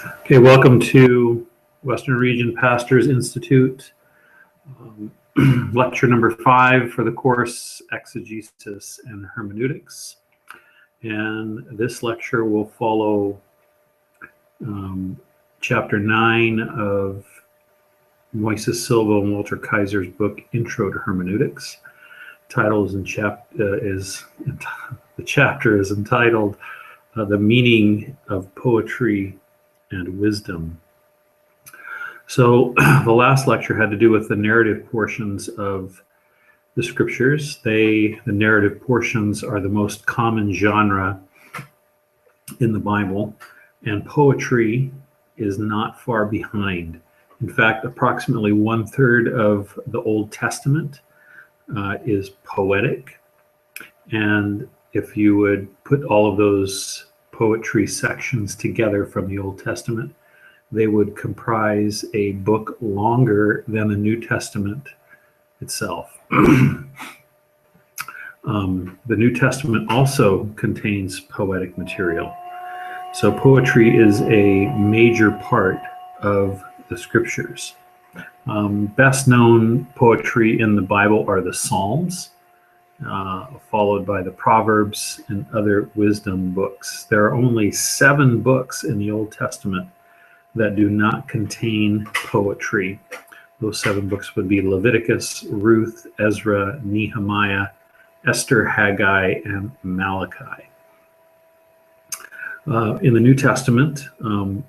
Okay, welcome to Western Region Pastors Institute, lecture number 5 for the course Exegesis and Hermeneutics. And this lecture will follow chapter 9 of Moises Silva and Walter Kaiser's book, Intro to Hermeneutics. The chapter is entitled The Meaning of Poetry and Wisdom. So the last lecture had to do with the narrative portions of the scriptures. The narrative portions are the most common genre in the Bible, and poetry is not far behind. In fact, approximately 1/3 of the Old Testament is poetic. And if you would put all of those poetry sections together from the Old Testament, they would comprise a book longer than the New Testament itself. The New Testament also contains poetic material. So poetry is a major part of the scriptures. Best known poetry in the Bible are the Psalms, followed by the Proverbs and other wisdom books. There are only 7 books in the Old Testament that do not contain poetry. Those 7 books would be Leviticus, Ruth, Ezra, Nehemiah, Esther, Haggai, and Malachi. In the New Testament,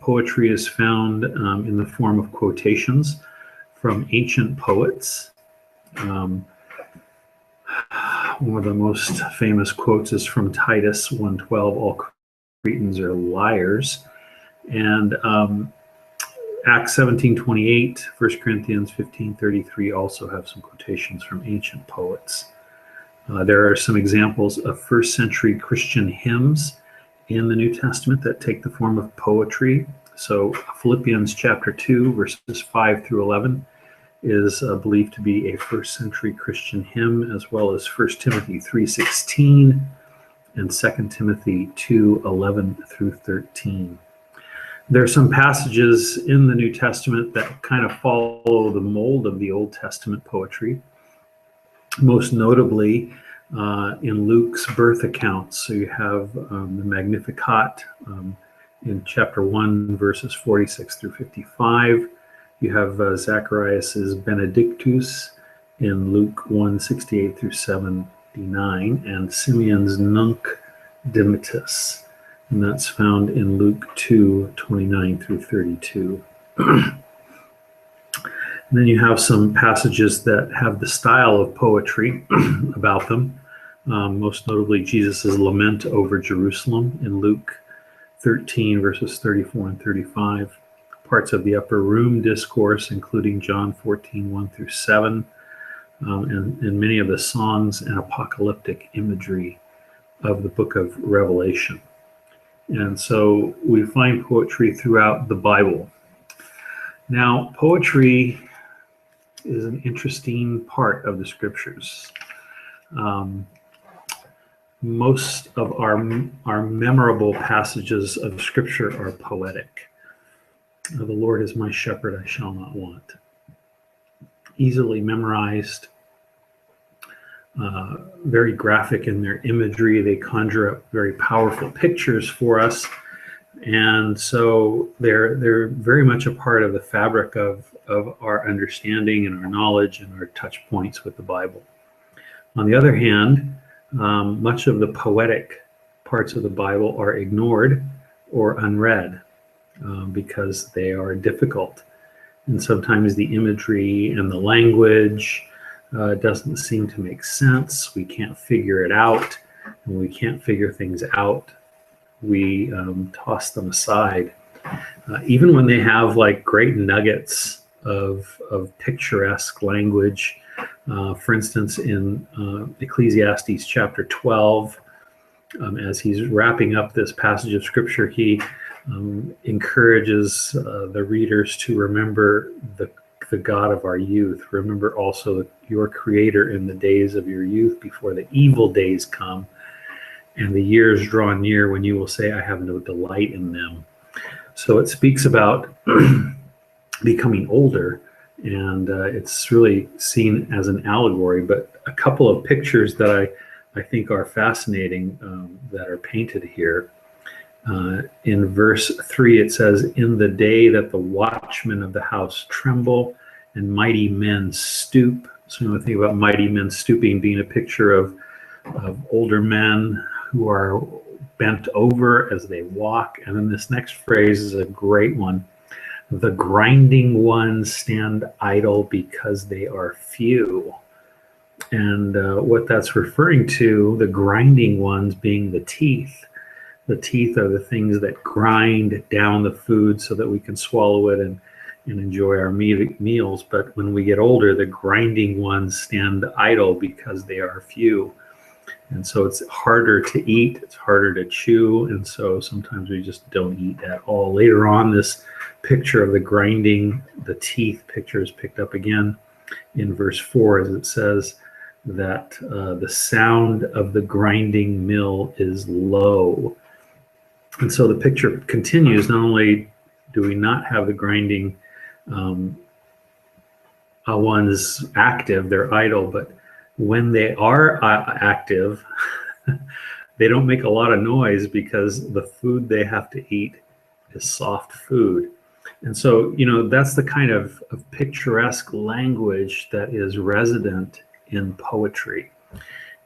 poetry is found in the form of quotations from ancient poets. One of the most famous quotes is from Titus 1:12, all Cretans are liars. And Acts 17:28, 1 Corinthians 15:33 also have some quotations from ancient poets. There are some examples of first century Christian hymns in the New Testament that take the form of poetry. So Philippians chapter 2, verses 5 through 11 is believed to be a first century Christian hymn, as well as 1 Timothy 3:16 and 2 Timothy 2:11 through 13. There are some passages in the New Testament that kind of follow the mold of the Old Testament poetry, most notably in Luke's birth account. So you have the Magnificat in chapter 1, verses 46 through 55. You have Zacharias's Benedictus in Luke 1:68 through 79, and Simeon's Nunc Dimittis, and that's found in Luke 2:29 through 32. And then you have some passages that have the style of poetry about them, most notably Jesus' lament over Jerusalem in Luke 13, verses 34 and 35. Parts of the Upper Room Discourse, including John 14:1 through 7, and many of the songs and apocalyptic imagery of the book of Revelation. And so we find poetry throughout the Bible. Now, poetry is an interesting part of the scriptures. Most of our memorable passages of scripture are poetic. The Lord is my shepherd, I shall not want. Easily memorized, very graphic in their imagery. They conjure up very powerful pictures for us. And so they're very much a part of the fabric of our understanding and our knowledge and our touch points with the Bible. On the other hand, much of the poetic parts of the Bible are ignored or unread. Because they are difficult, and sometimes the imagery and the language doesn't seem to make sense. We can't figure it out, and we can't figure things out. We toss them aside, even when they have like great nuggets of picturesque language. For instance, in Ecclesiastes chapter 12, as he's wrapping up this passage of scripture, he encourages the readers to remember the God of our youth. Remember also your Creator in the days of your youth, before the evil days come and the years draw near when you will say, I have no delight in them. So it speaks about becoming older, and it's really seen as an allegory. But a couple of pictures that I think are fascinating that are painted here. In verse 3, it says, "In the day that the watchmen of the house tremble and mighty men stoop." So when we think about mighty men stooping being a picture of older men who are bent over as they walk. And then this next phrase is a great one. "The grinding ones stand idle because they are few." And what that's referring to, the grinding ones being the teeth. The teeth are the things that grind down the food so that we can swallow it and enjoy our meals. But when we get older, the grinding ones stand idle because they are few. And so it's harder to eat, it's harder to chew, and so sometimes we just don't eat at all. Later on, this picture of the grinding, the teeth picture is picked up again in verse 4, as it says that the sound of the grinding mill is low. And so the picture continues. Not only do we not have the grinding ones active, they're idle, but when they are active, they don't make a lot of noise because the food they have to eat is soft food. And so, that's the kind of picturesque language that is resident in poetry.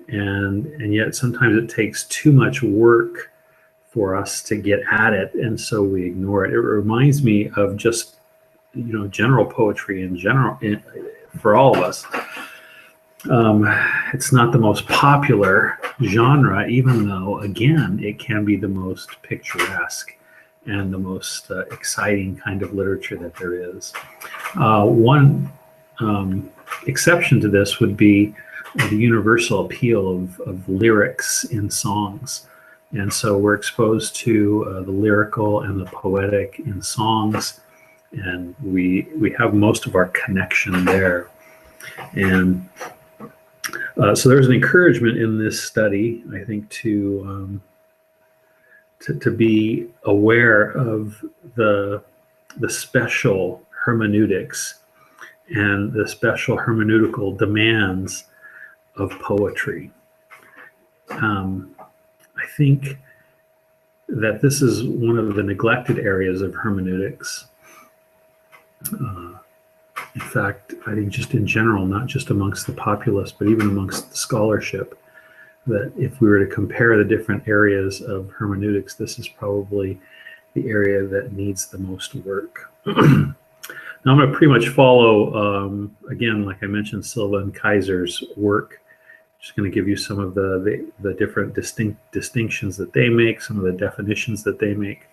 And yet sometimes it takes too much work for us to get at it, and so we ignore it. It reminds me of just, general poetry in general, for all of us. It's not the most popular genre, even though, again, it can be the most picturesque and the most exciting kind of literature that there is. One exception to this would be the universal appeal of lyrics in songs. And so we're exposed to the lyrical and the poetic in songs, and we have most of our connection there. And so there's an encouragement in this study, I think, to be aware of the special hermeneutics and the special hermeneutical demands of poetry. I think that this is one of the neglected areas of hermeneutics. In fact, I think just in general, not just amongst the populace, but even amongst the scholarship, that if we were to compare the different areas of hermeneutics, this is probably the area that needs the most work. Now I'm going to pretty much follow, again, like I mentioned, Silva and Kaiser's work. Just going to give you some of the different distinctions that they make, some of the definitions that they make.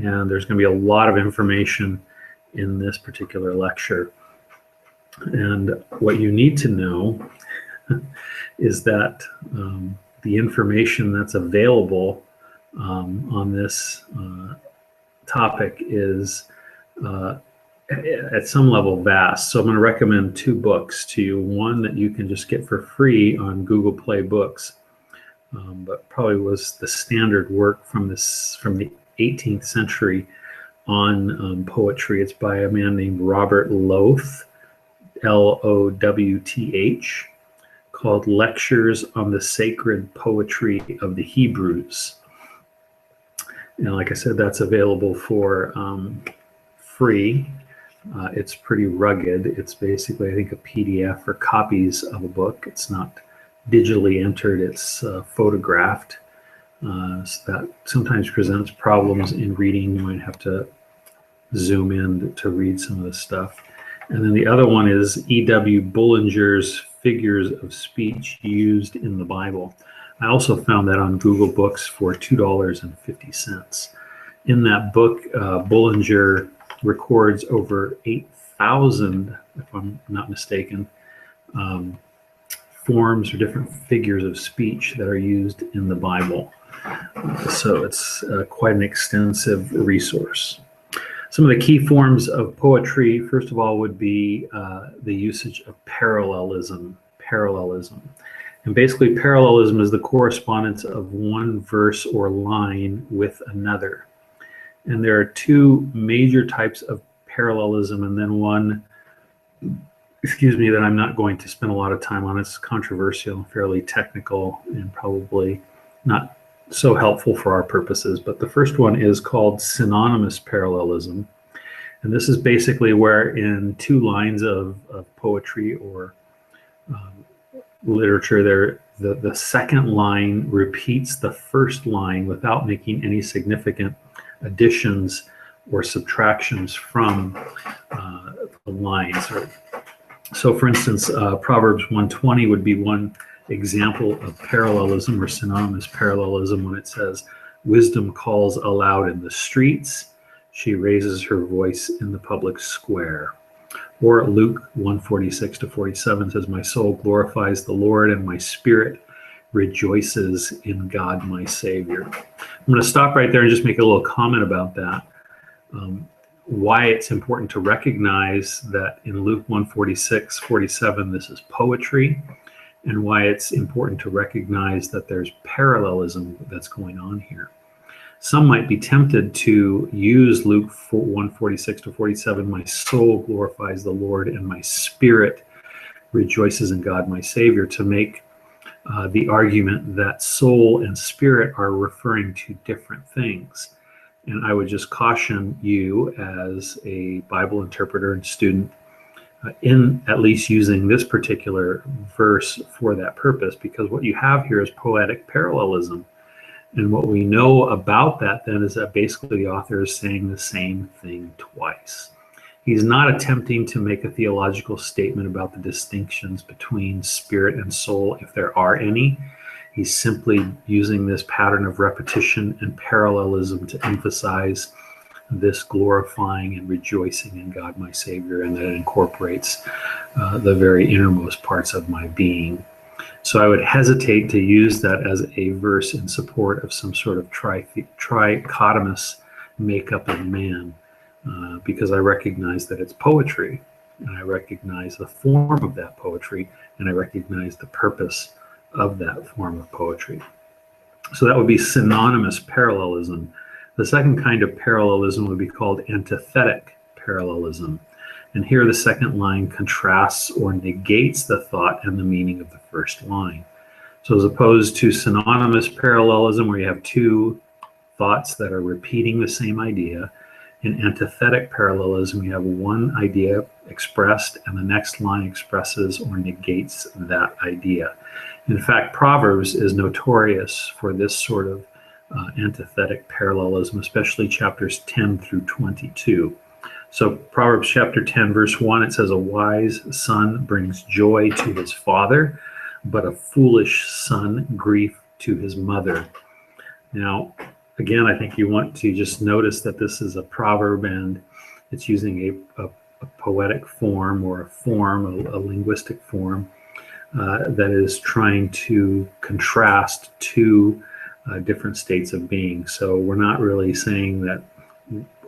And there's going to be a lot of information in this particular lecture. And what you need to know is that the information that's available on this topic is at some level vast. So I'm going to recommend two books to you. One that you can just get for free on Google Play Books, but probably was the standard work from the 18th century on poetry. It's by a man named Robert Lowth, Lowth, called Lectures on the Sacred Poetry of the Hebrews. And like I said, that's available for free. It's pretty rugged. It's basically, I think, a PDF or copies of a book. It's not digitally entered, it's photographed. So that sometimes presents problems in reading. You might have to zoom in to read some of this stuff. And then the other one is E.W. Bullinger's Figures of Speech Used in the Bible. I also found that on Google Books for $2.50. In that book, Bullinger records over 8,000, if I'm not mistaken, forms or different figures of speech that are used in the Bible. So it's quite an extensive resource. Some of the key forms of poetry, first of all, would be the usage of parallelism. And basically, parallelism is the correspondence of one verse or line with another. And there are two major types of parallelism, and then one, that I'm not going to spend a lot of time on. It's controversial, fairly technical, and probably not so helpful for our purposes. But the first one is called synonymous parallelism. And this is basically where in two lines of poetry or literature, the second line repeats the first line without making any significant additions or subtractions from the lines. So for instance, Proverbs 120 would be one example of parallelism or synonymous parallelism when it says, "Wisdom calls aloud in the streets. She raises her voice in the public square." Or Luke 1:46 to 47 says, "My soul glorifies the Lord, and my spirit rejoices in God my Savior." I'm going to stop right there and just make a little comment about that. Why it's important to recognize that in Luke 1:46, 47, this is poetry, and why it's important to recognize that there's parallelism that's going on here. Some might be tempted to use Luke 1:46 to 47, "My soul glorifies the Lord, and my spirit rejoices in God my Savior," to make the argument that soul and spirit are referring to different things. And I would just caution you as a Bible interpreter and student in at least using this particular verse for that purpose, because what you have here is poetic parallelism. And what we know about that then is that basically the author is saying the same thing twice. He's not attempting to make a theological statement about the distinctions between spirit and soul, if there are any. He's simply using this pattern of repetition and parallelism to emphasize this glorifying and rejoicing in God my Savior, and that it incorporates the very innermost parts of my being. So I would hesitate to use that as a verse in support of some sort of trichotomous makeup of man, because I recognize that it's poetry, and I recognize the form of that poetry, and I recognize the purpose of that form of poetry. So that would be synonymous parallelism. The second kind of parallelism would be called antithetic parallelism. And here the second line contrasts or negates the thought and the meaning of the first line. So as opposed to synonymous parallelism, where you have two thoughts that are repeating the same idea, in antithetic parallelism, you have one idea expressed and the next line expresses or negates that idea. In fact, Proverbs is notorious for this sort of antithetic parallelism, especially chapters 10 through 22. So Proverbs chapter 10, verse 1, it says, "A wise son brings joy to his father, but a foolish son grief to his mother." Now, again, I think you want to just notice that this is a proverb, and it's using a poetic form, or a linguistic form, that is trying to contrast two different states of being. So we're not really saying that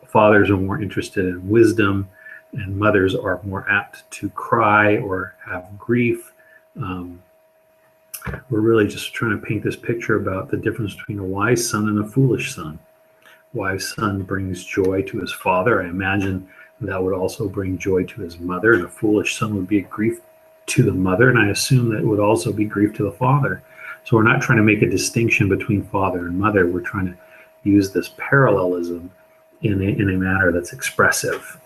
fathers are more interested in wisdom and mothers are more apt to cry or have grief. We're really just trying to paint this picture about the difference between a wise son and a foolish son. Wise son brings joy to his father. I imagine that would also bring joy to his mother, and a foolish son would be a grief to the mother, and I assume that it would also be grief to the father. So we're not trying to make a distinction between father and mother. We're trying to use this parallelism in a manner that's expressive.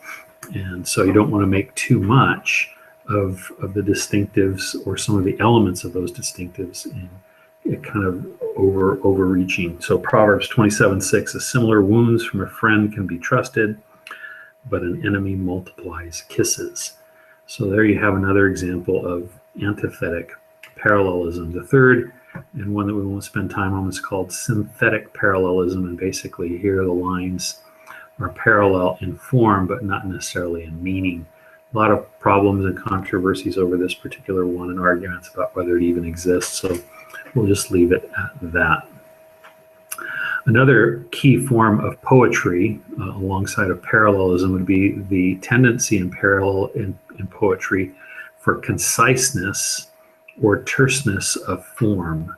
And so you don't want to make too much of the distinctives or some of the elements of those distinctives in kind of overreaching. So Proverbs 27:6, "A similar wounds from a friend can be trusted, but an enemy multiplies kisses." So there you have another example of antithetic parallelism. The third, and one that we won't spend time on, is called synthetic parallelism. And basically here the lines are parallel in form, but not necessarily in meaning. A lot of problems and controversies over this particular one, and arguments about whether it even exists. So we'll just leave it at that. Another key form of poetry alongside of parallelism would be the tendency in poetry for conciseness or terseness of form.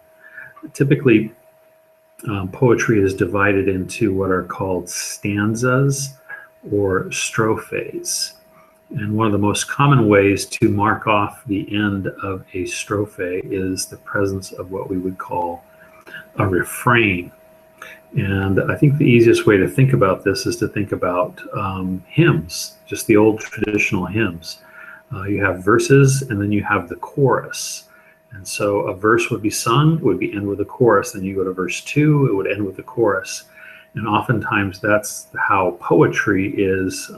Typically, Poetry is divided into what are called stanzas or strophes. And one of the most common ways to mark off the end of a strophe is the presence of what we would call a refrain. And I think the easiest way to think about this is to think about hymns, just the old traditional hymns. You have verses and then you have the chorus. And so a verse would be sung, it would be end with a chorus. Then you go to verse 2, it would end with the chorus. And oftentimes that's how poetry is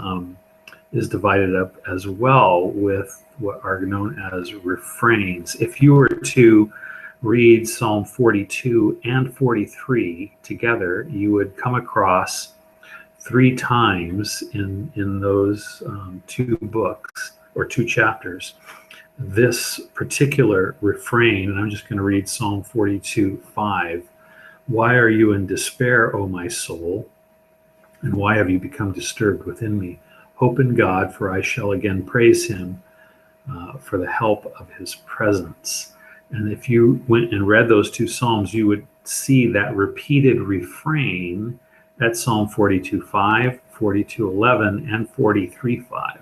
divided up as well, with what are known as refrains. If you were to read Psalm 42 and 43 together, you would come across 3 times in those 2 books or 2 chapters this particular refrain. And I'm just going to read Psalm 42:5. Why are you in despair, O my soul? And why have you become disturbed within me? Hope in God, for I shall again praise him for the help of his presence. And if you went and read those 2 Psalms, you would see that repeated refrain at Psalm 42:5, 42:11, and 43:5.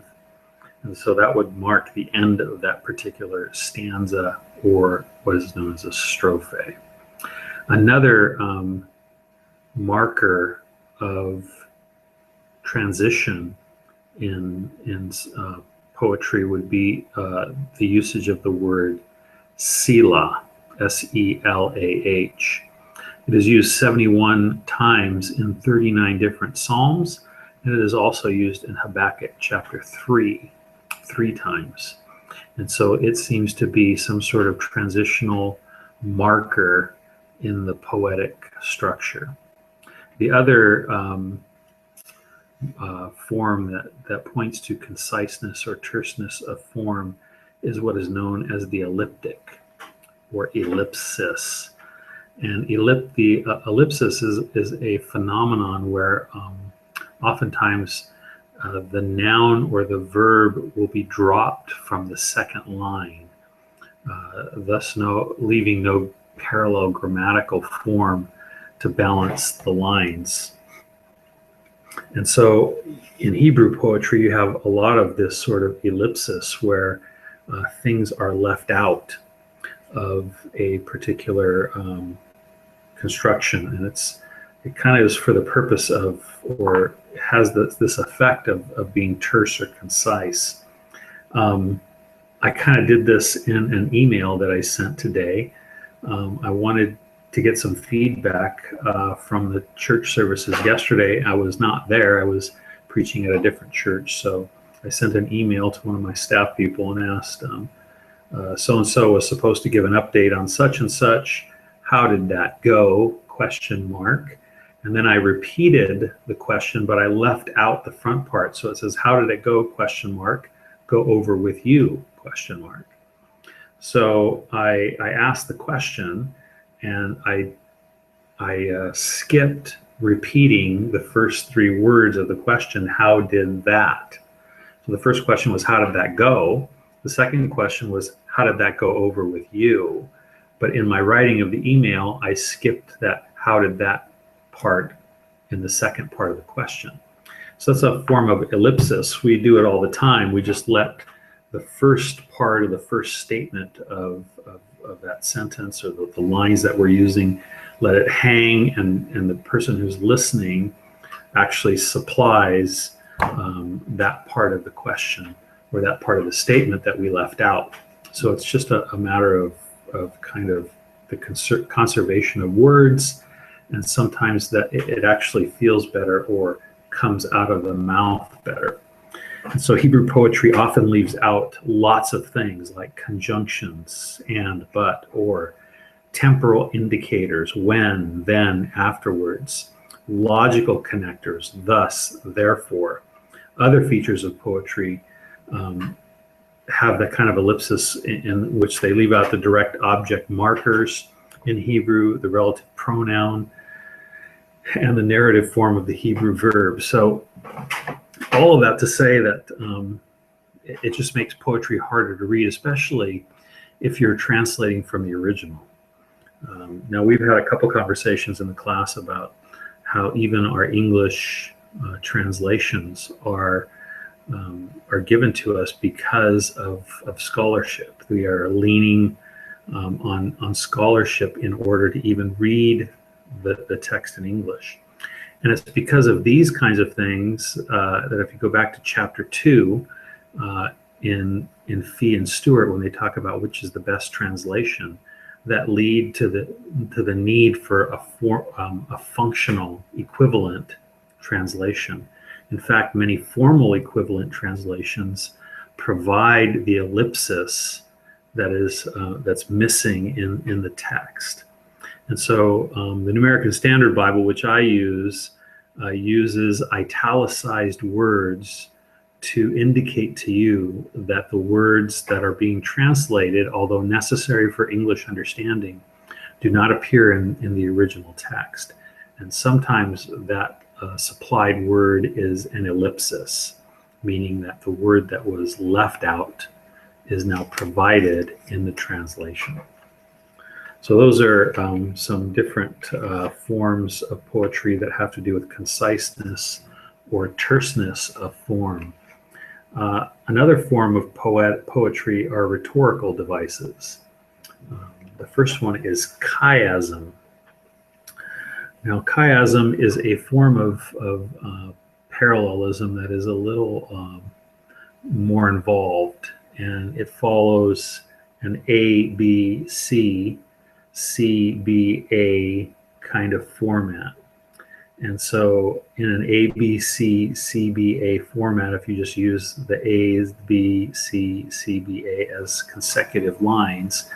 And so that would mark the end of that particular stanza, or what is known as a strophe. Another marker of transition in poetry would be the usage of the word Selah, S-E-L-A-H. It is used 71 times in 39 different psalms, and it is also used in Habakkuk chapter 3 times. And so it seems to be some sort of transitional marker in the poetic structure. The other form that points to conciseness or terseness of form is what is known as the elliptic or ellipsis. And the ellipsis is a phenomenon where oftentimes the noun or the verb will be dropped from the second line, thus leaving no parallel grammatical form to balance the lines. And so in Hebrew poetry, you have a lot of this sort of ellipsis where things are left out of a particular construction. And it kind of is for the purpose of, or has this effect of being terse or concise. I kind of did this in an email that I sent today. I wanted to get some feedback from the church services yesterday. I was not there. I was preaching at a different church. So I sent an email to one of my staff people and asked, so-and-so was supposed to give an update on such and such. How did that go? ? And then I repeated the question, but I left out the front part. So it says, how did it go? ? Go over with you ? So I asked the question, and I skipped repeating the first 3 words of the question, how did that? So the first question was, how did that go? The second question was, how did that go over with you? But in my writing of the email, I skipped that how did that part in the second part of the question. So that's a form of ellipsis. We do it all the time. We just let the first part of the first statement of that sentence, or the lines that we're using, let it hang, and the person who's listening actually supplies that part of the question or that part of the statement that we left out. So it's just a matter of kind of the conservation of words, and sometimes that it actually feels better or comes out of the mouth better. And so Hebrew poetry often leaves out lots of things like conjunctions, and, but, or, temporal indicators, when, then, afterwards, logical connectors, thus, therefore. Other features of poetry have that kind of ellipsis in which they leave out the direct object markers in Hebrew, the relative pronoun, and the narrative form of the Hebrew verb. So all of that to say that it just makes poetry harder to read, especially if you're translating from the original. Now, we've had a couple conversations in the class about how even our English translations are given to us because of scholarship. We are leaning on scholarship in order to even read the text in English. And it's because of these kinds of things that if you go back to chapter 2 in Fee and Stewart, when they talk about which is the best translation, that lead to the need for a functional equivalent translation. In fact, many formal equivalent translations provide the ellipsis that's missing in the text. And so the New American Standard Bible, which I use, uses italicized words to indicate to you that the words that are being translated, although necessary for English understanding, do not appear in the original text. And sometimes that supplied word is an ellipsis, meaning that the word that was left out is now provided in the translation. So those are some different forms of poetry that have to do with conciseness or terseness of form. Another form of poetry are rhetorical devices. The first one is chiasm. Now, chiasm is a form of parallelism that is a little more involved, and it follows an A, B, C, C, B, A kind of format. And so in an A, B, C, C, B, A format, if you just use the A's, B, C, C, B, A as consecutive lines,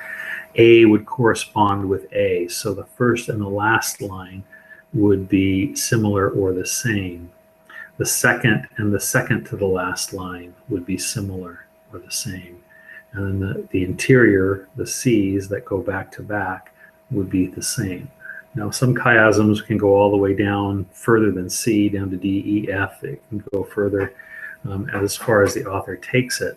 A would correspond with A. So the first and the last line would be similar or the same. The second and the second to the last line would be similar or the same. And then the interior, the C's that go back to back, would be the same. Now, some chiasms can go all the way down further than C, down to D, E, F. It can go further as far as the author takes it.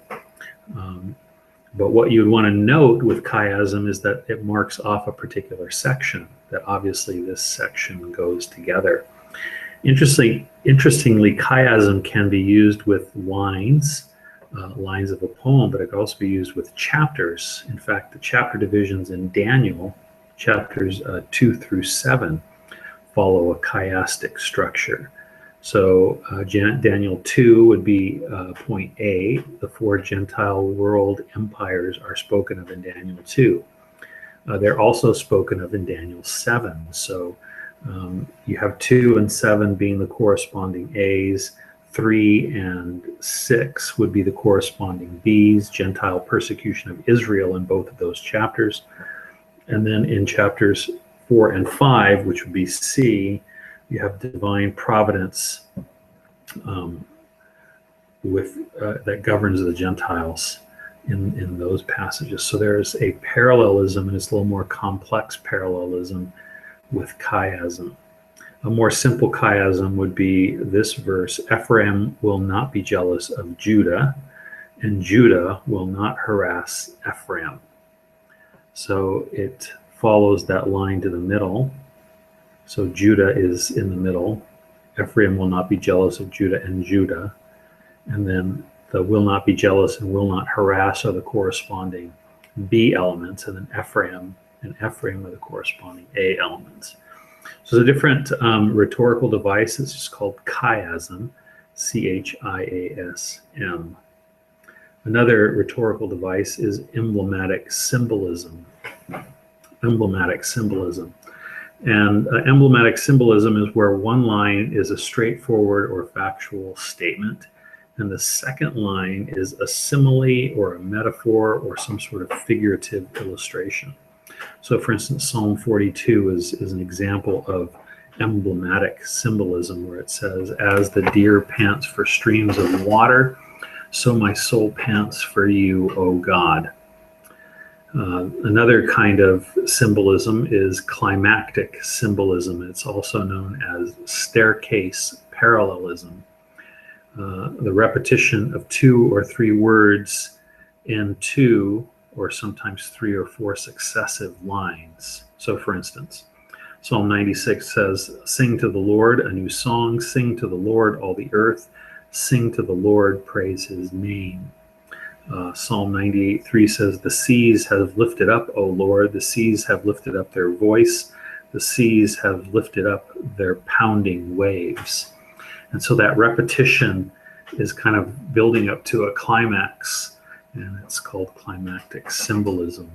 But what you'd want to note with chiasm is that it marks off a particular section, that obviously this section goes together. Interestingly, chiasm can be used with lines of a poem, but it can also be used with chapters. In fact, the chapter divisions in Daniel, chapters 2 through 7, follow a chiastic structure. So Daniel 2 would be point A. The 4 Gentile world empires are spoken of in Daniel 2. They're also spoken of in Daniel 7. So you have 2 and 7 being the corresponding A's. 3 and 6 would be the corresponding B's, Gentile persecution of Israel in both of those chapters. And then in chapters 4 and 5, which would be C, you have divine providence that governs the Gentiles in those passages. So there's a parallelism, and it's a little more complex parallelism with chiasm. A more simple chiasm would be this verse: Ephraim will not be jealous of Judah, and Judah will not harass Ephraim. So it follows that line to the middle. So Judah is in the middle. Ephraim will not be jealous of Judah and Judah. And then the will not be jealous and will not harass are the corresponding B elements, and then Ephraim and Ephraim are the corresponding A elements. So it's a different rhetorical device. It's just called chiasm, C-H-I-A-S-M. Another rhetorical device is emblematic symbolism. Emblematic symbolism. And emblematic symbolism is where one line is a straightforward or factual statement, and the second line is a simile or a metaphor or some sort of figurative illustration. So, for instance, Psalm 42 is an example of emblematic symbolism, where it says, "As the deer pants for streams of water, so my soul pants for you, O God." Another kind of symbolism is climactic symbolism. It's also known as staircase parallelism. The repetition of 2 or 3 words in 2 or sometimes 3 or 4 successive lines. So for instance, Psalm 96 says, "Sing to the Lord a new song, sing to the Lord all the earth, sing to the Lord, praise his name." Psalm 98:3 says, "The seas have lifted up, O Lord, the seas have lifted up their voice, the seas have lifted up their pounding waves." And so that repetition is kind of building up to a climax, and it's called climactic symbolism.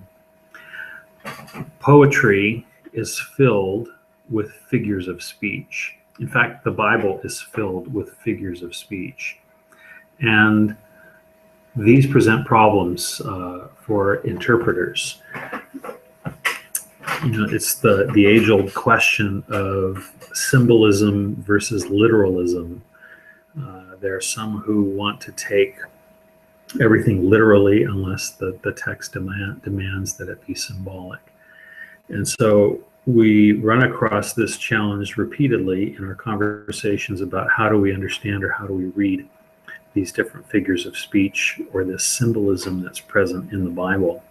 Poetry is filled with figures of speech. In fact, the Bible is filled with figures of speech. And these present problems for interpreters. It's the age-old question of symbolism versus literalism. There are some who want to take everything literally unless the text demands that it be symbolic. And so we run across this challenge repeatedly in our conversations about how do we understand or how do we read these different figures of speech or this symbolism that's present in the Bible.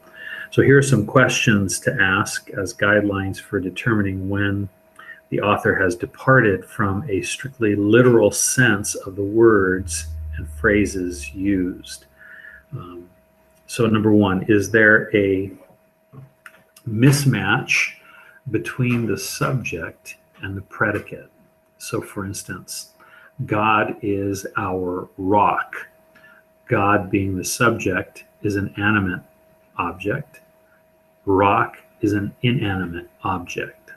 So here are some questions to ask as guidelines for determining when the author has departed from a strictly literal sense of the words and phrases used. So number one, is there a mismatch between the subject and the predicate? So for instance, God is our rock. God, being the subject, is an animate object. Rock is an inanimate object.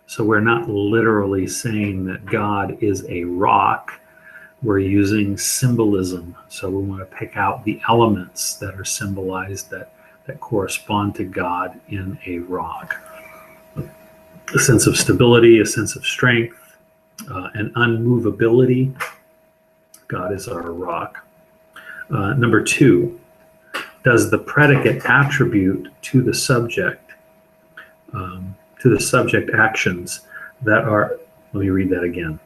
So we're not literally saying that God is a rock. We're using symbolism. So we want to pick out the elements that are symbolized that correspond to God in a rock. A sense of stability, a sense of strength, and unmovability. God is our rock. Number two, does the predicate attribute to the subject actions that are, let me read that again.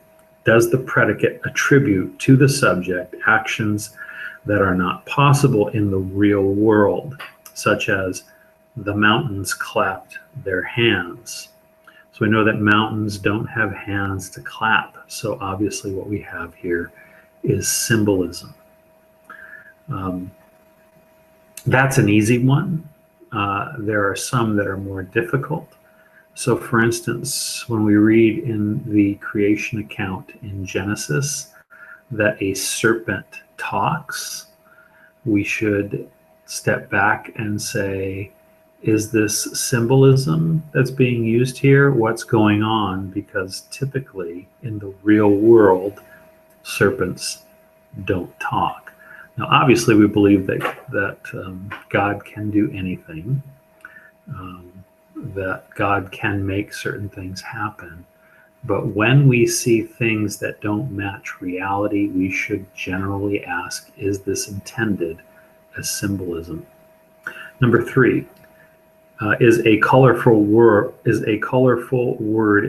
Does the predicate attribute to the subject actions that are not possible in the real world, such as the mountains clapped their hands? So we know that mountains don't have hands to clap. So obviously what we have here is symbolism. That's an easy one. There are some that are more difficult. So for instance, when we read in the creation account in Genesis that a serpent talks, we should step back and say, is this symbolism that's being used here? What's going on? Because typically in the real world, serpents don't talk. Now, obviously, we believe that God can do anything, that God can make certain things happen. But when we see things that don't match reality, we should generally ask, is this intended as symbolism? Number three, is a colorful word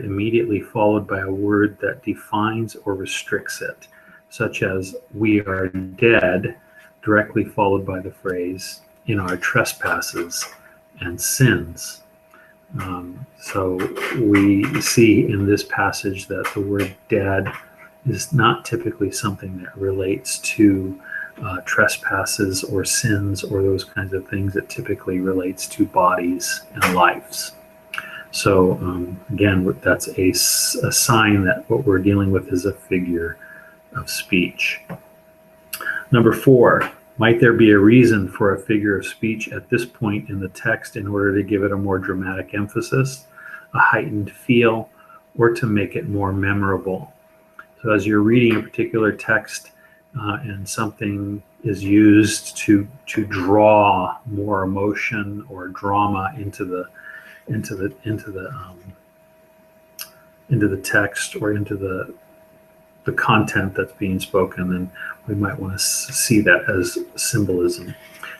immediately followed by a word that defines or restricts it, such as "we are dead," directly followed by the phrase "in our trespasses and sins." So we see in this passage that the word "dead" is not typically something that relates to trespasses or sins or those kinds of things. It typically relates to bodies and lives. So again, that's a sign that what we're dealing with is a figure of speech. Number four, might there be a reason for a figure of speech at this point in the text in order to give it a more dramatic emphasis, a heightened feel, or to make it more memorable? So as you're reading a particular text and something is used to draw more emotion or drama into the text or into the content that's being spoken, then we might want to see that as symbolism.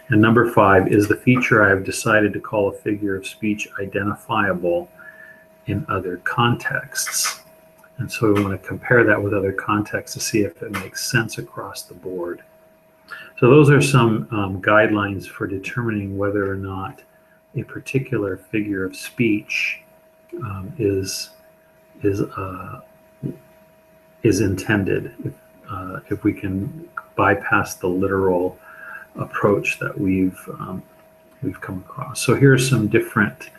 And number five, is the feature I have decided to call a figure of speech identifiable in other contexts? And so we want to compare that with other contexts to see if it makes sense across the board. So those are some guidelines for determining whether or not a particular figure of speech is is intended. If we can bypass the literal approach that we've come across. So here are some different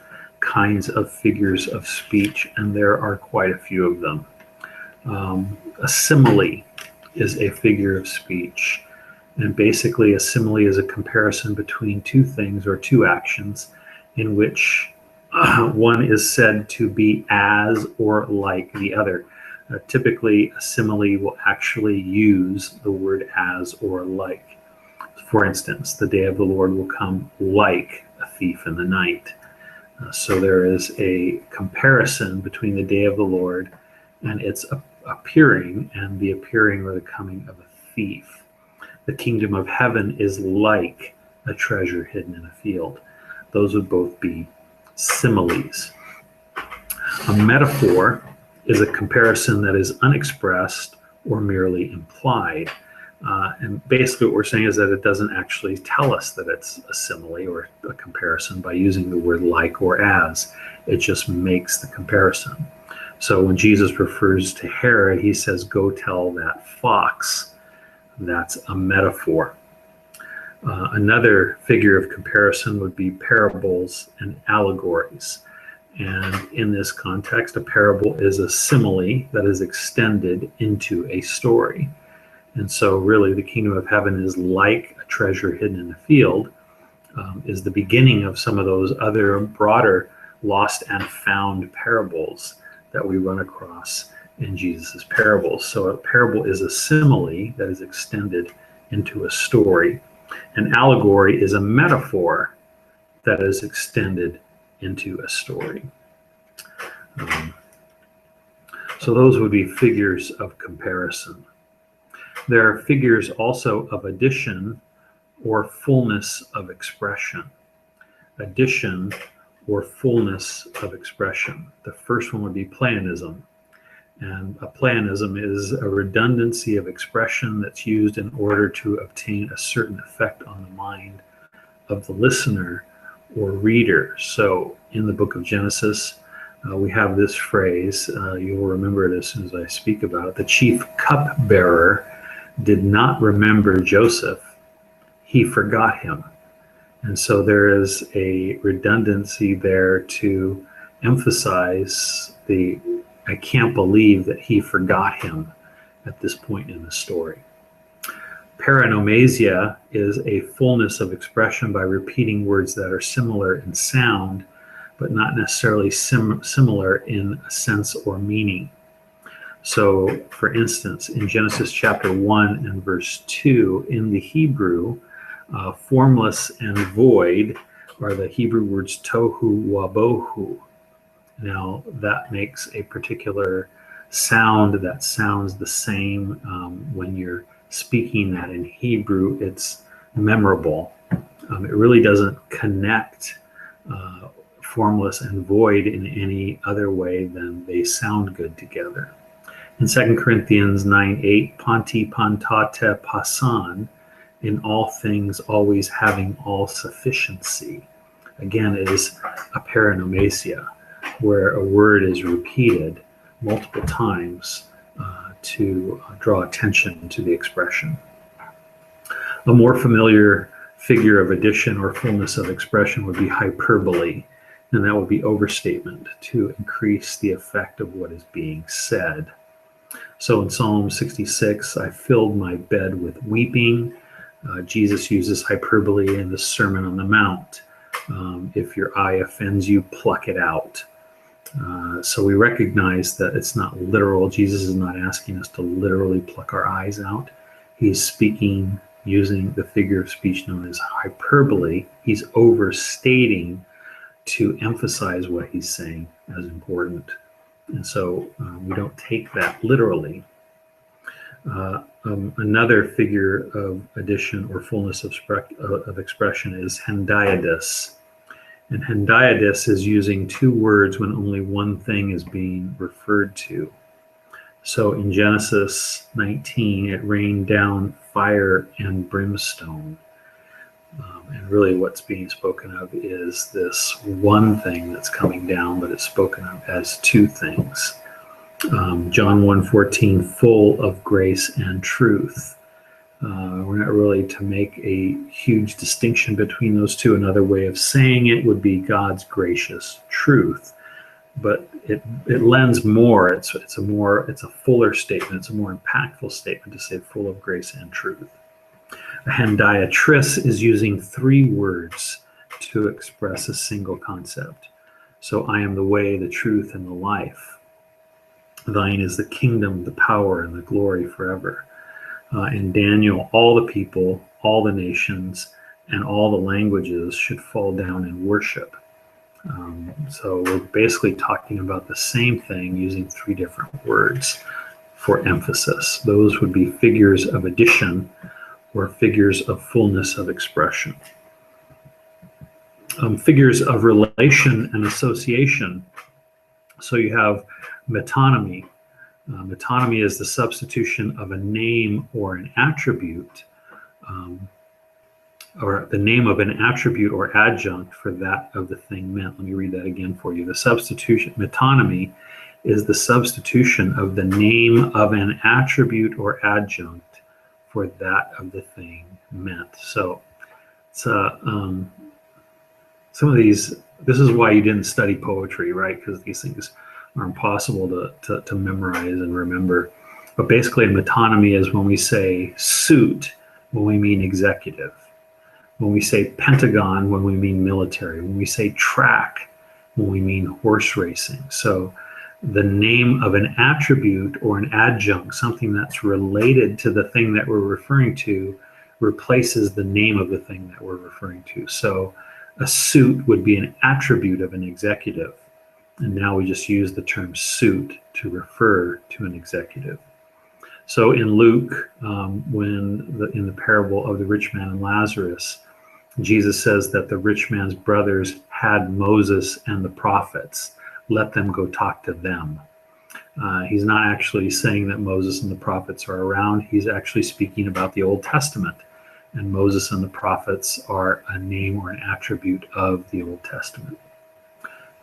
kinds of figures of speech, and there are quite a few of them. A simile is a figure of speech, and basically a simile is a comparison between two things or two actions in which one is said to be as or like the other. Typically, a simile will actually use the word as or like. For instance, the day of the Lord will come like a thief in the night. So there is a comparison between the day of the Lord and its appearing and the appearing or the coming of a thief. The kingdom of heaven is like a treasure hidden in a field. Those would both be similes. A metaphor is a comparison that is unexpressed or merely implied. And basically what we're saying is that it doesn't actually tell us that it's a simile or a comparison by using the word like or as. It just makes the comparison. So when Jesus refers to Herod, he says, go tell that fox. That's a metaphor. Another figure of comparison would be parables and allegories. And in this context, a parable is a simile that is extended into a story. And so really the kingdom of heaven is like a treasure hidden in a field, is the beginning of some of those other broader lost and found parables that we run across in Jesus's parables. So a parable is a simile that is extended into a story. An allegory is a metaphor that is extended into a story. So those would be figures of comparison. There are figures also of addition or fullness of expression. Addition or fullness of expression. The first one would be pleonasm. And a pleonasm is a redundancy of expression that's used in order to obtain a certain effect on the mind of the listener or reader. So in the book of Genesis, we have this phrase, you'll remember it as soon as I speak about it. The chief cupbearer did not remember Joseph, he forgot him. And so there is a redundancy there to emphasize I can't believe that he forgot him at this point in the story. Paranomasia is a fullness of expression by repeating words that are similar in sound, but not necessarily similar in a sense or meaning. So, for instance, in Genesis chapter 1 and verse 2, in the Hebrew, formless and void are the Hebrew words tohu wabohu. Now, that makes a particular sound that sounds the same when you're speaking that in Hebrew. It's memorable. It really doesn't connect formless and void in any other way than they sound good together. In 2 Corinthians 9:8, Panti pantate pasan, in all things always having all sufficiency. Again, it is a paranomasia, where a word is repeated multiple times to draw attention to the expression. A more familiar figure of addition or fullness of expression would be hyperbole, and that would be overstatement to increase the effect of what is being said. So in Psalm 66, I filled my bed with weeping. Jesus uses hyperbole in the Sermon on the Mount. If your eye offends you, pluck it out. So we recognize that it's not literal. Jesus is not asking us to literally pluck our eyes out. He's speaking using the figure of speech known as hyperbole. He's overstating to emphasize what he's saying as important. And so we don't take that literally. Another figure of addition or fullness of expression is hendiadys. And hendiadys is using two words when only one thing is being referred to. So in Genesis 19, it rained down fire and brimstone. And really what's being spoken of is this one thing that's coming down, but it's spoken of as two things. John 1:14, full of grace and truth. We're not really to make a huge distinction between those two. Another way of saying it would be God's gracious truth, but it lends more. It's a fuller statement. It's a more impactful statement to say full of grace and truth. A hendiatris is using three words to express a single concept. So I am the way, the truth, and the life. Thine is the kingdom, the power, and the glory forever. In Daniel, all the people, all the nations, and all the languages should fall down and worship. So we're basically talking about the same thing using three different words for emphasis. Those would be figures of addition or figures of fullness of expression. Figures of relation and association. So you have metonymy. Metonymy is the substitution of a name or an attribute, or the name of an attribute or adjunct for that of the thing meant. Let me read that again for you. The substitution, metonymy, is the substitution of the name of an attribute or adjunct for that of the thing meant. So it's some of these, this is why you didn't study poetry, right? Because these things are impossible to memorize and remember. But basically, metonymy is when we say suit, when we mean executive. When we say pentagon, when we mean military. When we say track, when we mean horse racing. So the name of an attribute or an adjunct, something that's related to the thing that we're referring to, replaces the name of the thing that we're referring to. So a suit would be an attribute of an executive. And now we just use the term suit to refer to an executive. So in Luke, in the parable of the rich man and Lazarus, Jesus says that the rich man's brothers had Moses and the prophets. Let them go talk to them. He's not actually saying that Moses and the prophets are around. He's actually speaking about the Old Testament. And Moses and the prophets are a name or an attribute of the Old Testament.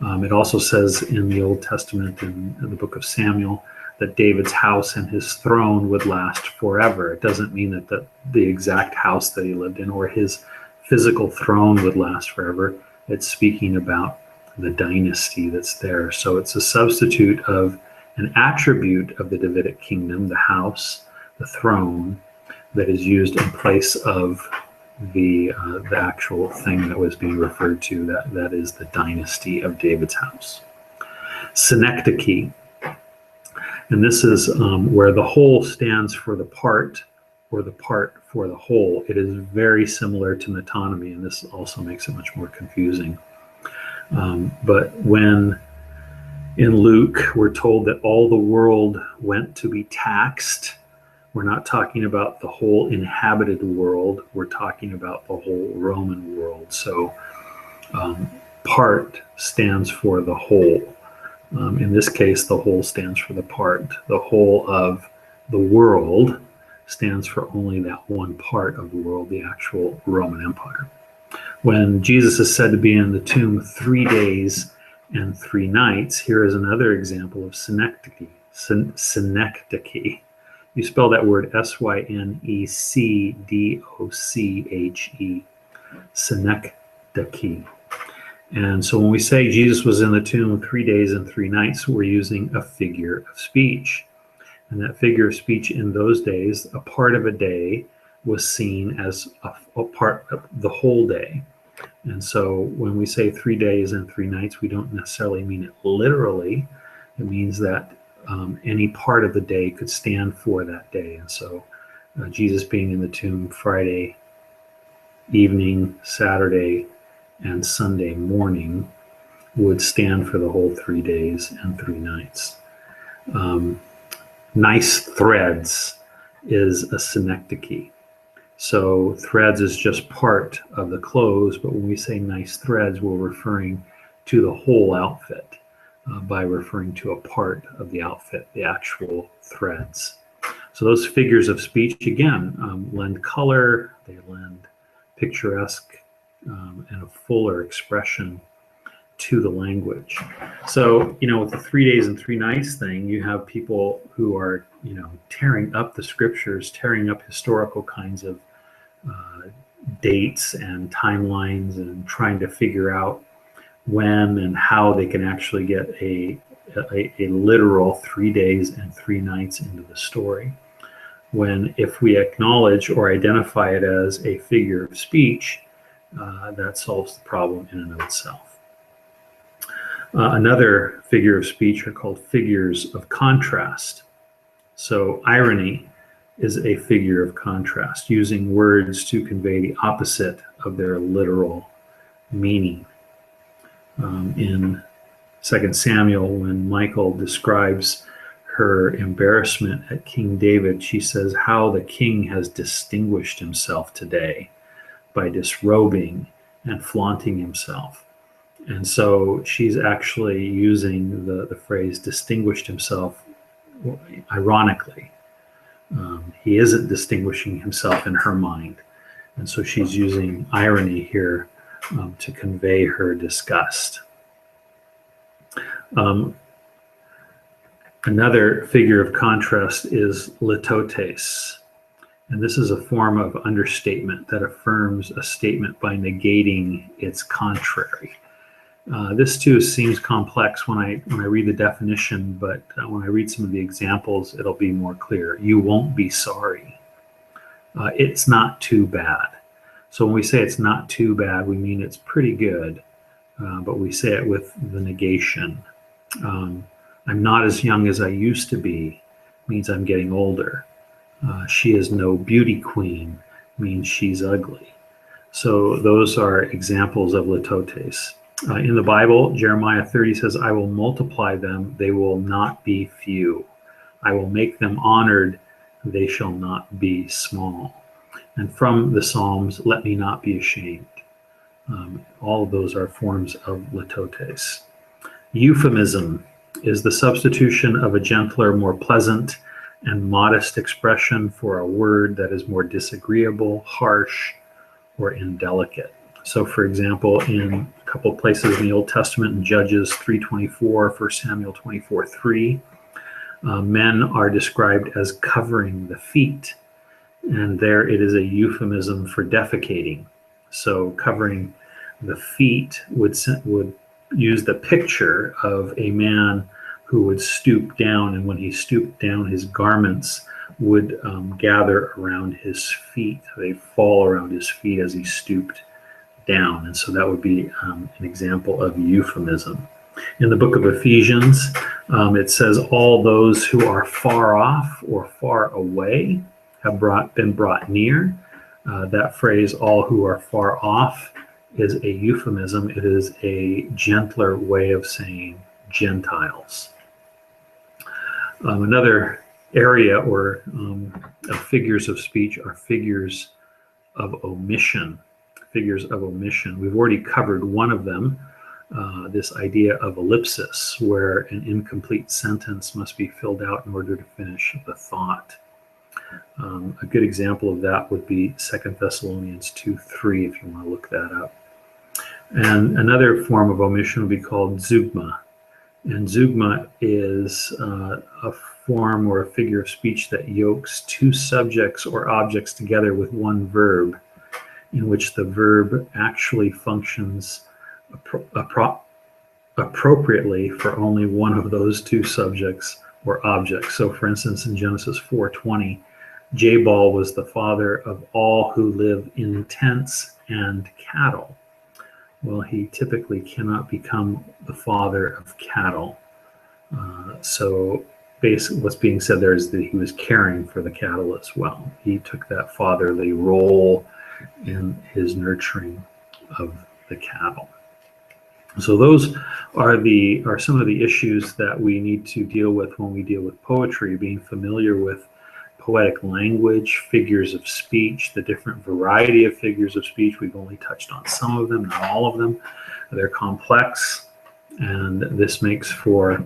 It also says in the Old Testament, in the book of Samuel, that David's house and his throne would last forever. It doesn't mean that the exact house that he lived in or his physical throne would last forever. It's speaking about the dynasty that's there. So it's a substitute of an attribute of the Davidic kingdom, the house, the throne, that is used in place of the actual thing that was being referred to, that is the dynasty of David's house. Synecdoche. And this is where the whole stands for the part, or the part for the whole. It is very similar to metonymy, and this also makes it much more confusing. But when in Luke we're told that all the world went to be taxed, we're not talking about the whole inhabited world. We're talking about the whole Roman world. So part stands for the whole. In this case, the whole stands for the part. The whole of the world stands for only that one part of the world, the actual Roman Empire. When Jesus is said to be in the tomb 3 days and 3 nights, here is another example of synecdoche. Synecdoche. You spell that word Synecdoche. Synecdoche. And so when we say Jesus was in the tomb 3 days and 3 nights, we're using a figure of speech. And that figure of speech in those days, a part of a day, was seen as a part of the whole day. And so when we say 3 days and 3 nights, we don't necessarily mean it literally. It means that any part of the day could stand for that day. And so Jesus being in the tomb Friday evening, Saturday, and Sunday morning would stand for the whole 3 days and 3 nights. Nice threads is a synecdoche. So threads is just part of the clothes, but when we say nice threads, we're referring to the whole outfit by referring to a part of the outfit, the actual threads. So those figures of speech, again, lend color, they lend picturesque and a fuller expression to the language. So, with the 3 days and 3 nights thing, you have people who are, tearing up the scriptures, tearing up historical kinds of dates and timelines, and trying to figure out when and how they can actually get a literal 3 days and 3 nights into the story. When if we acknowledge or identify it as a figure of speech, that solves the problem in and of itself. Another figure of speech are called figures of contrast. So irony is a figure of contrast, using words to convey the opposite of their literal meaning. In 2 Samuel, when Michal describes her embarrassment at King David, she says, "How the king has distinguished himself today by disrobing and flaunting himself." And so she's actually using the phrase distinguished himself ironically. He isn't distinguishing himself in her mind. And so she's using irony here to convey her disgust. Another figure of contrast is litotes. And this is a form of understatement that affirms a statement by negating its contrary. This too seems complex when I read the definition, but when I read some of the examples, it'll be more clear. You won't be sorry. It's not too bad. So when we say it's not too bad, we mean it's pretty good, but we say it with the negation. I'm not as young as I used to be, means I'm getting older. She is no beauty queen, means she's ugly. So those are examples of litotes. In the Bible, Jeremiah 30 says, "I will multiply them, they will not be few. I will make them honored, they shall not be small." And from the Psalms, "Let me not be ashamed." All of those are forms of litotes. Euphemism is the substitution of a gentler, more pleasant, and modest expression for a word that is more disagreeable, harsh, or indelicate. So, for example, in a couple of places in the Old Testament, in Judges 3:24, 1 Samuel 24:3, men are described as covering the feet, and there it is a euphemism for defecating. So, covering the feet would use the picture of a man who would stoop down, and when he stooped down, his garments would gather around his feet. They fall around his feet as he stooped down, and so that would be an example of euphemism. In the book of Ephesians, it says, "All those who are far off or far away have been brought near." That phrase, "all who are far off," is a euphemism. It is a gentler way of saying Gentiles. Another area or of figures of speech are figures of omission. Figures of omission. We've already covered one of them, this idea of ellipsis, where an incomplete sentence must be filled out in order to finish the thought. A good example of that would be 2 Thessalonians 2:3, if you want to look that up. And another form of omission would be called zeugma. And zeugma is a form or a figure of speech that yokes two subjects or objects together with one verb, in which the verb actually functions appropriately for only one of those two subjects or objects. So, for instance, in Genesis 4:20, Jabal was the father of all who live in tents and cattle. Well, he typically cannot become the father of cattle. So basically what's being said there is that he was caring for the cattle as well. He took that fatherly role in his nurturing of the cattle. So those are some of the issues that we need to deal with when we deal with poetry, being familiar with poetic language, figures of speech, the different variety of figures of speech. We've only touched on some of them, not all of them. They're complex, and this makes for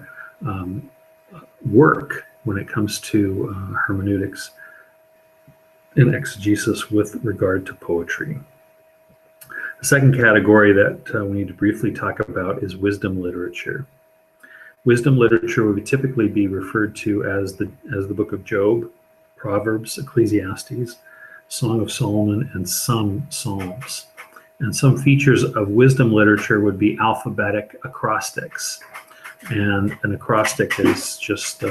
work when it comes to hermeneutics and exegesis with regard to poetry. The second category that we need to briefly talk about is wisdom literature. Wisdom literature would typically be referred to as the book of Job, Proverbs, Ecclesiastes, Song of Solomon, and some Psalms. And some features of wisdom literature would be alphabetic acrostics. And an acrostic is just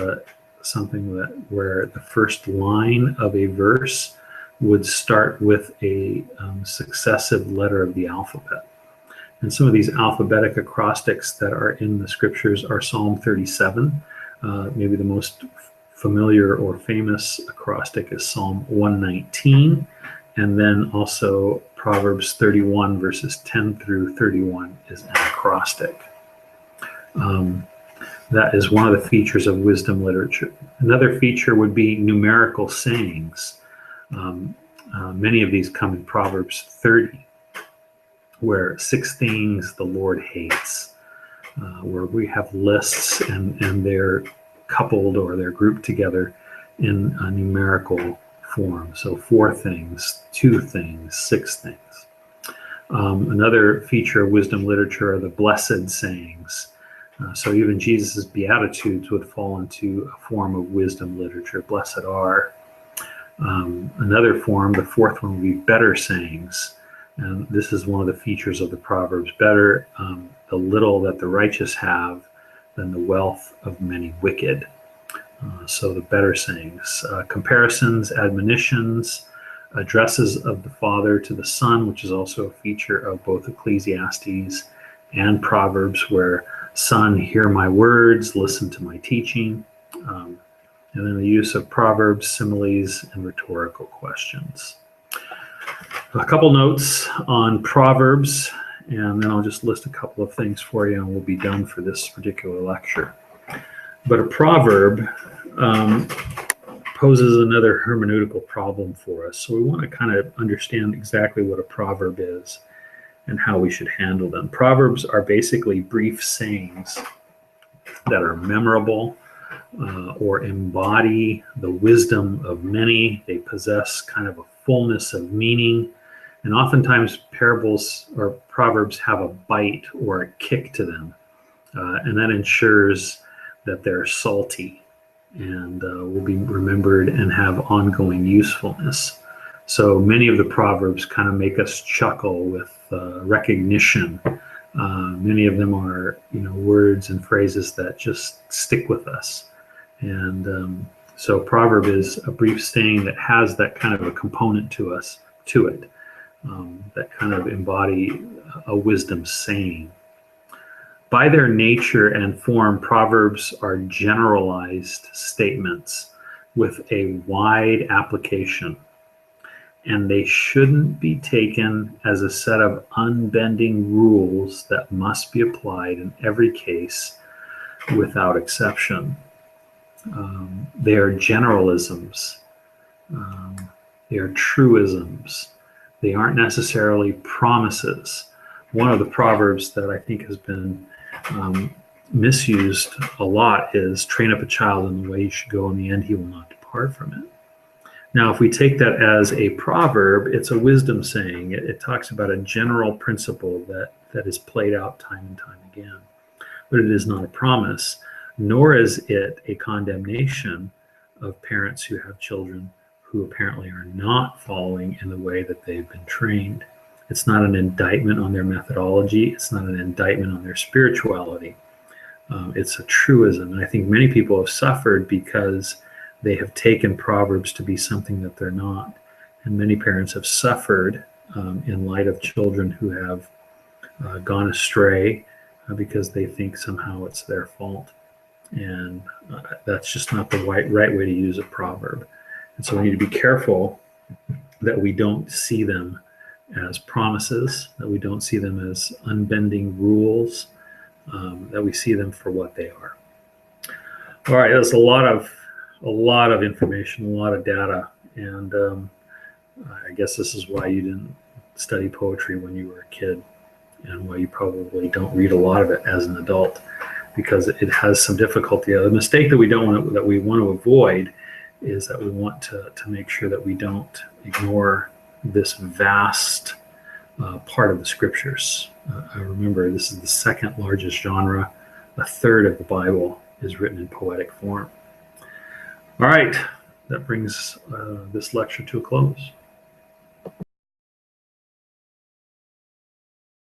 something where the first line of a verse would start with a successive letter of the alphabet. And some of these alphabetic acrostics that are in the scriptures are Psalm 37. Maybe the most familiar or famous acrostic is Psalm 119. And then also Proverbs 31 verses 10 through 31 is an acrostic. That is one of the features of wisdom literature. Another feature would be numerical sayings. Many of these come in Proverbs 30, where 6 things the Lord hates, where we have lists and they're coupled or they're grouped together in a numerical form. So 4 things, 2 things, 6 things. Another feature of wisdom literature are the blessed sayings. So even Jesus' Beatitudes would fall into a form of wisdom literature. Blessed are. Another form, the 4th one, would be better sayings. And this is one of the features of the Proverbs. Better the little that the righteous have than the wealth of many wicked. So the better sayings. Comparisons, admonitions, addresses of the Father to the Son, which is also a feature of both Ecclesiastes and Proverbs, where Son, hear my words, listen to my teaching. And then the use of proverbs, similes, and rhetorical questions. A couple notes on Proverbs, and then I'll just list a couple of things for you, and we'll be done for this particular lecture. But a proverb poses another hermeneutical problem for us. So we want to kind of understand exactly what a proverb is and how we should handle them. Proverbs are basically brief sayings that are memorable or embody the wisdom of many. They possess kind of a fullness of meaning. And oftentimes parables or proverbs have a bite or a kick to them. And that ensures that they're salty and will be remembered and have ongoing usefulness. So many of the proverbs kind of make us chuckle with recognition. Many of them are, words and phrases that just stick with us. And so proverb is a brief saying that has that kind of a component to it, that kind of embody a wisdom saying. By their nature and form, proverbs are generalized statements with a wide application. And they shouldn't be taken as a set of unbending rules that must be applied in every case without exception. They are generalisms. They are truisms. They aren't necessarily promises. One of the proverbs that I think has been misused a lot is train up a child in the way he should go, in the end he will not depart from it. Now, if we take that as a proverb, it's a wisdom saying. It talks about a general principle that is played out time and time again. But it is not a promise, nor is it a condemnation of parents who have children who apparently are not following in the way that they've been trained. It's not an indictment on their methodology. It's not an indictment on their spirituality. It's a truism. And I think many people have suffered because they have taken proverbs to be something that they're not. And many parents have suffered in light of children who have gone astray because they think somehow it's their fault. And that's just not the right way to use a proverb. And so we need to be careful that we don't see them as promises, that we don't see them as unbending rules, that we see them for what they are. All right, that's a lot of information, a lot of data, and I guess this is why you didn't study poetry when you were a kid, and why you probably don't read a lot of it as an adult, because it has some difficulty. The mistake that we want to avoid is that we want to make sure that we don't ignore this vast part of the scriptures. I remember this is the second largest genre. A third of the Bible is written in poetic form. All right, that brings this lecture to a close.